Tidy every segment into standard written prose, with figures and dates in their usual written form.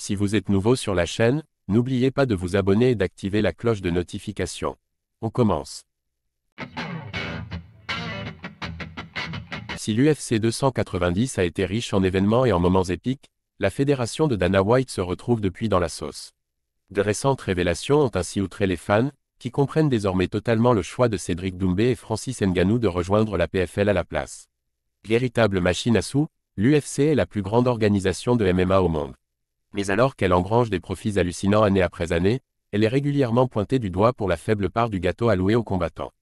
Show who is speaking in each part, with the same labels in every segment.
Speaker 1: Si vous êtes nouveau sur la chaîne, n'oubliez pas de vous abonner et d'activer la cloche de notification. On commence. Si l'UFC 290 a été riche en événements et en moments épiques, la fédération de Dana White se retrouve depuis dans la sauce. De récentes révélations ont ainsi outré les fans, qui comprennent désormais totalement le choix de Cédric Doumbé et Francis Ngannou de rejoindre la PFL à la place. Véritable machine à sous, l'UFC est la plus grande organisation de MMA au monde. Mais alors qu'elle engrange des profits hallucinants année après année, elle est régulièrement pointée du doigt pour la faible part du gâteau alloué aux combattants.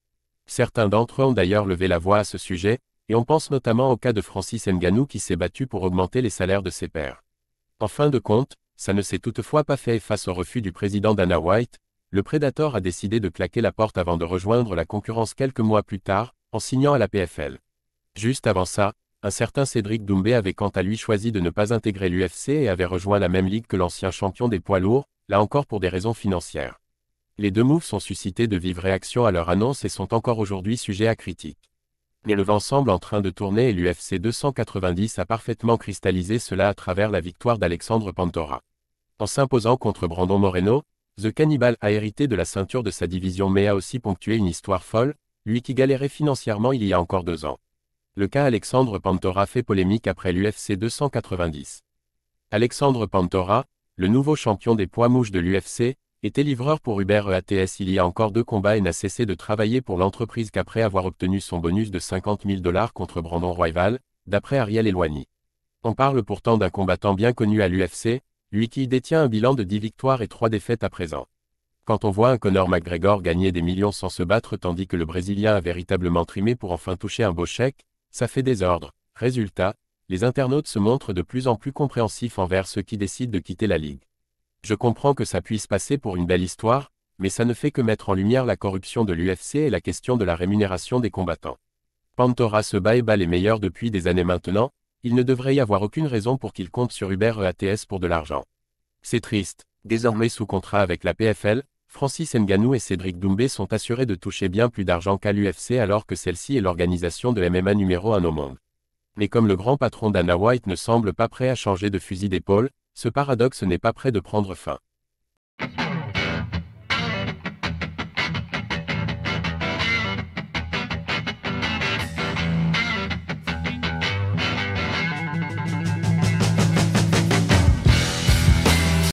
Speaker 1: Certains d'entre eux ont d'ailleurs levé la voix à ce sujet, et on pense notamment au cas de Francis Ngannou qui s'est battu pour augmenter les salaires de ses pairs. En fin de compte, ça ne s'est toutefois pas fait face au refus du président Dana White. Le Predator a décidé de claquer la porte avant de rejoindre la concurrence quelques mois plus tard, en signant à la PFL. Juste avant ça, un certain Cédric Doumbé avait quant à lui choisi de ne pas intégrer l'UFC et avait rejoint la même ligue que l'ancien champion des poids lourds, là encore pour des raisons financières. Les deux moves ont suscité de vives réactions à leur annonce et sont encore aujourd'hui sujets à critique. Mais le vent semble en train de tourner et l'UFC 290 a parfaitement cristallisé cela à travers la victoire d'Alexandre Pantoja. En s'imposant contre Brandon Moreno, The Cannibal a hérité de la ceinture de sa division mais a aussi ponctué une histoire folle, lui qui galérait financièrement il y a encore 2 ans. Le cas Alexandre Pantoja fait polémique après l'UFC 290. Alexandre Pantoja, le nouveau champion des poids mouches de l'UFC, était livreur pour Uber EATS il y a encore 2 combats et n'a cessé de travailler pour l'entreprise qu'après avoir obtenu son bonus de 50 000 $ contre Brandon Royval, d'après Ariel Helwani. On parle pourtant d'un combattant bien connu à l'UFC, lui qui détient un bilan de 10 victoires et 3 défaites à présent. Quand on voit un Conor McGregor gagner des millions sans se battre tandis que le Brésilien a véritablement trimé pour enfin toucher un beau chèque, ça fait désordre. Résultat, les internautes se montrent de plus en plus compréhensifs envers ceux qui décident de quitter la ligue. Je comprends que ça puisse passer pour une belle histoire, mais ça ne fait que mettre en lumière la corruption de l'UFC et la question de la rémunération des combattants. Pantoja se bat et bat les meilleurs depuis des années maintenant, il ne devrait y avoir aucune raison pour qu'il compte sur Uber EATS pour de l'argent. C'est triste. Désormais sous contrat avec la PFL, Francis Ngannou et Cédric Doumbé sont assurés de toucher bien plus d'argent qu'à l'UFC alors que celle-ci est l'organisation de MMA numéro 1 au monde. Mais comme le grand patron Dana White ne semble pas prêt à changer de fusil d'épaule, ce paradoxe n'est pas près de prendre fin.